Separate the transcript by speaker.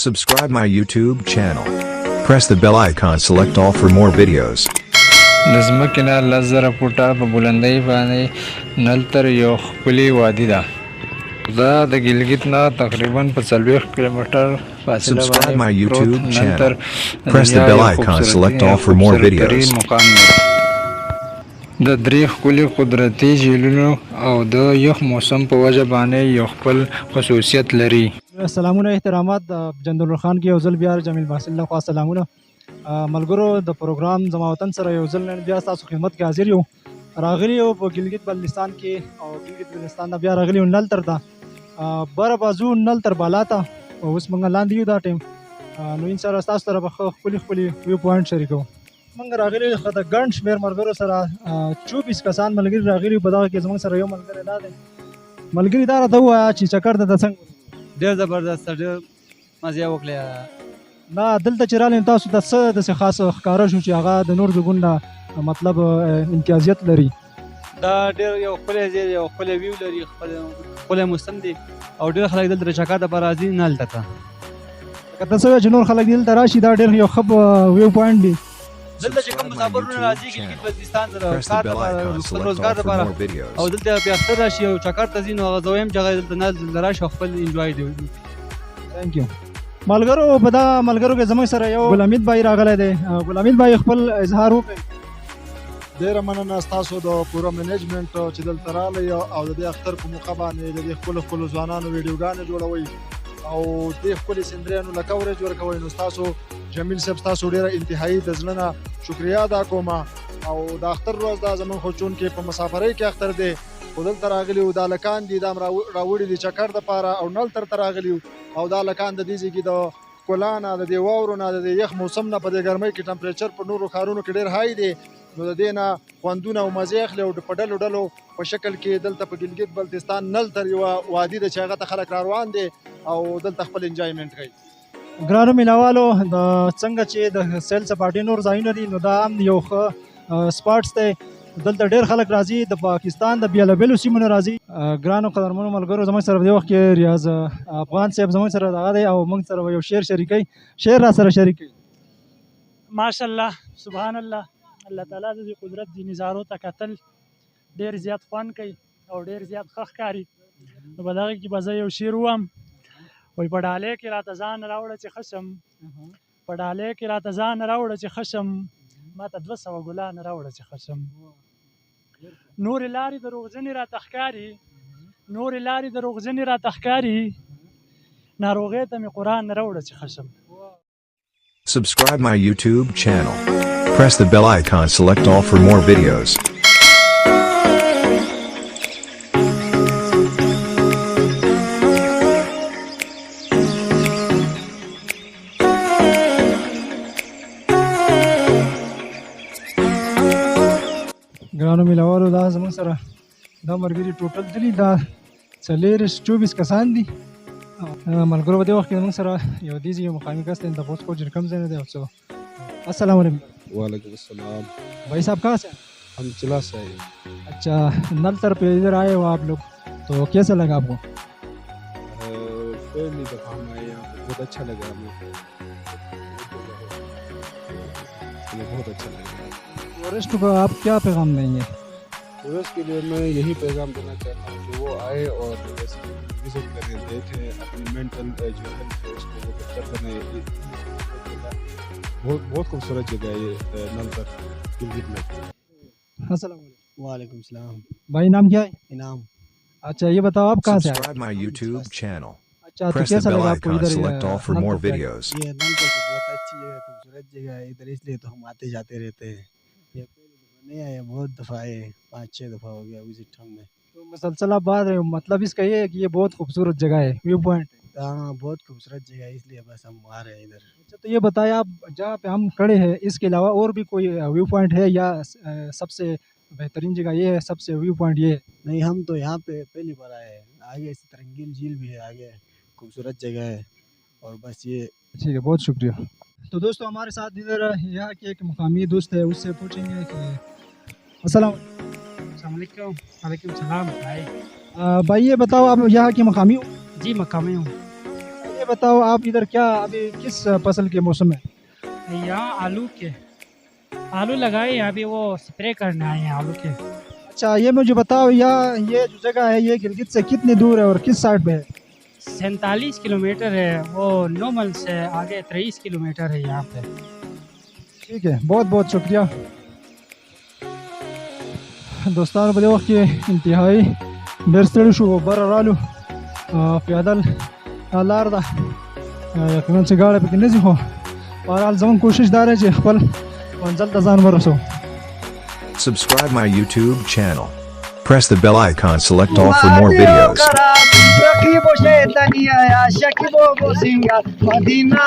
Speaker 1: Subscribe my YouTube channel. Press the bell icon, select all for more videos.
Speaker 2: لزمکې نه 10,000 فوټه په بلندۍ باندې نلتر یو ښکلې وادي ده. دا د ګلګت نه تقریبا په 40 کیلومتر فاصله
Speaker 1: Subscribe my
Speaker 2: باندې
Speaker 1: YouTube
Speaker 2: نلتر
Speaker 1: channel. Press the bell icon, select all for more videos.
Speaker 2: مقام دی. د درې ښکلي قدرتي جهیلونو او د یخ موسم په وجه باندې یو خپل خصوصیت لري.
Speaker 3: سلامونه احترامات جندل خان کې یو ځل بیا جمیل باسل له خوا سلامونه ملګرو د پروګرام زما وطن سره یو ځل نن بیا تاسو خدمت کې حاضر یو راغلی یو په ګلګت بلتستان کې او ګلګت بلتستان نه بیا راغلی یو نل تر دا بر بازو نل تر بالا ته اوس موږ لاندې یو دا ټیم نو ان سره تاسو سره به خپل ویو پوینټ شریکو موږ راغلی د ګڼ شمېر ملګرو سره 24 کسان ملګري راغلي په دغه کې زموږ سره یو ملګری دا دی ملګري دا راته ووایه چې چکر ته د څنګه
Speaker 4: ډېر زبردست ډېر مزه وکړه
Speaker 3: نه دلته چې رالیم تاسو د څه داسې خاص ښکاره شو چې هغه د نور ځایونو نه مطلب امتیازیت لري
Speaker 4: دا ډېر یو ښکلی ځای دی یو ښکلی ویو لري ښکلی موسم دی او ډېر خلک دلته د چکر دپاره راځي نه هلته ته
Speaker 3: لکه ته څه وایې چې نور خلک دلته راشي دا ډېر یو ښه ویو پوینټ دی
Speaker 4: دلته چې کوم مسافرونه راځي ګلګت بلتستان ته د کار دپاره خپل روزګار دپاره او دلته بیا اختر راشي او چکر ته ځي نو هغه زه وایم چې هغه دلته نه دلته راشي او خپل انجوای دی
Speaker 3: تھینک یو ملګرو په دا ملګرو کې زموږ سره یو ګل حمید بھائی راغلی دی ګل حمید بھائی خپل اظهار وکړئ
Speaker 5: ډېره مننه ستاسو د پوره منیجمنټ چې دلته راغلی او د دې اختر په موقع باندې د دې ښکلو ځوانانو ویډیوګانې جوړوئ او دې ښکلي سندریانو له کوریج ورکوئ نو ستاسو جمیل صاحب ستاسو ډېره انتهایي د زړه نه شکریا ادا کوم او د اختر ورځ دا زموږ خو چونکې په مسافرۍ کې اختر دی خو دلته راغلي وو دا لکان دي دا راوړي دي چکر دپاره او نلتر ته راغلي وو او دا لکان د دې ځای کې د ښکلا نه د دې واورو نه د دې یخ موسم نه په دې ګرمۍ کې ټمپریچر په نورو ښارونو کې ډېر های دی نو د دې نه خوندونه او مزې اخلي او په ډلو ډلو په شکل کې دلته په ګلګت بلتستان نلتر یوه وادي ده چې هغه ته خلک راروان دي او دلته خپل انجایمنټ کوي
Speaker 3: ګرانو مینوالو د څنګه چې د سیل سپاټې نور ځایونه دي نو دا هم یو ښه سپاټس دی دلته ډېر خلک راځي د پاکستان د بېلابېلو سیمو نه راځي ګرانو قدرمنو ملګرو زموږ سره په دې وخت کې ریاض افغان صاحب زموږ سره دغه دی او موږ سره یو شعر شریکوي شعر را سره شریکوي
Speaker 6: ماشاءالله سبحان الله الله تعالی د دې قدرت دې نظارو ته کتل ډېر زیات خوند کوي او ډېر زیات ښه ښکاري نو په دغه کې به زه یو شعر ووایم وایي په ډالۍ کې راته ځان راوړه چې ښه شم په ډالۍ کې راته ځان راوړه چې ښه شم ما ته 200 ګلان راوړه چې ښه شم نورې لارې دروغجنې راته ښکاري نورې لارې دروغجنې راته ښکاري ناروغۍ ته مې قرآن راوړه چې ښه شم
Speaker 1: Subscribe my YouTube channel. Press the bell icon, select all for more videos.
Speaker 3: ګرانو مینوالو دا زموږ سره دا ملګري ټوټل دي دا 24 کسان دي ملګرو په دې وخت کې زموږ سره یو دې یو مقامي کس دی تپوس کو چې کوم ځای نه دی او څه السلام علیکم
Speaker 7: वालेकुम अस्सलाम
Speaker 3: भाई साहब कहाँ से
Speaker 7: हम चिला से आए
Speaker 3: अच्छा नलतर पे इधर आए हो आप लोग तो कैसा लगा आपको
Speaker 7: पहली दफ़ा हम आए यहाँ पे बहुत अच्छा लगा हमें बहुत अच्छा लगा
Speaker 3: टूरिस्ट को आप क्या पैगाम देंगे
Speaker 7: टूरिस्ट के लिए मैं यही पैगाम देना चाहता हूँ कि वो आए और विजिट करें देखें अपनी मेंटल जो है उसको वो बेहतर बनाए बहुत खूबसूरत जगह है ये नलतर गिलगित में
Speaker 3: अस्सलाम
Speaker 4: वालेकुम सलाम
Speaker 3: भाई नाम क्या है
Speaker 4: इनाम
Speaker 3: अच्छा ये बताओ आप कहाँ से आए
Speaker 1: Subscribe my YouTube channel.
Speaker 3: अच्छा तो
Speaker 1: Press the
Speaker 3: कैसा
Speaker 1: bell
Speaker 3: लगा आपको
Speaker 1: icon,
Speaker 3: इधर
Speaker 1: select all for more
Speaker 3: Naltar पे?
Speaker 1: videos.
Speaker 4: ये नलतर तो बहुत अच्छी जगह खूबसूरत जगह है इधर इसलिए तो हम आते जाते रहते हैं ये पहली दफ़ा नहीं आए बहुत दफ़ा आए 5-6 दफ़ा हो गया विजिट हमने
Speaker 3: तो मुसलसल आप बात रहे हो मतलब इसका ये है कि ये बहुत खूबसूरत जगह है व्यू पॉइंट
Speaker 4: हाँ बहुत खूबसूरत जगह है इसलिए बस हम आ रहे हैं इधर
Speaker 3: अच्छा तो ये बताएं आप जहाँ पे हम खड़े हैं इसके अलावा और भी कोई व्यू पॉइंट है या सबसे बेहतरीन जगह ये है सबसे व्यू पॉइंट ये है
Speaker 4: नहीं हम तो यहाँ पे पहली बार आए हैं आगे इस तरंगील झील भी है आगे खूबसूरत जगह है और बस ये
Speaker 3: ठीक है बहुत शुक्रिया तो दोस्तों हमारे साथ इधर यहाँ के एक मुकामी दोस्त है उससे पूछेंगे कि अस्सलाम
Speaker 6: वालेकुम सलाम भाई
Speaker 3: भाई ये बताओ आप यहाँ के मुकामी हो
Speaker 6: जी मकामी हूँ
Speaker 3: ये یہ بتاؤ آپ ادھر کیا ابھی کس فصل کے موسم میں؟
Speaker 8: یہاں آلو لگائے ابھی وہ سپرے کرنا ہے آلو کے.
Speaker 3: اچھا یہ مجھے بتاؤ یہ جو جگہ ہے یہ گلگت سے کتنی دور ہے اور کس سائڈ پہ ہے؟
Speaker 8: 47 کلومیٹر ہے. وہ نومل سے آگے 23 کلومیٹر ہے یہاں پہ.
Speaker 3: ٹھیک ہے بہت بہت شکریہ دوستان. په دې وخت کې انتهایی ډېر ستړي شو بره رالو پیادل لار ده یقینا چې ګاډی پکې نه ځي خو بهرحال زموږ کوشش دا دی چې خپل منزل ته ځان ورسوو.
Speaker 1: Subscribe my YouTube channel. Press the bell icon, select all for more videos.
Speaker 4: شکیب و شیطانی آیا شکیب و سنگا مدینہ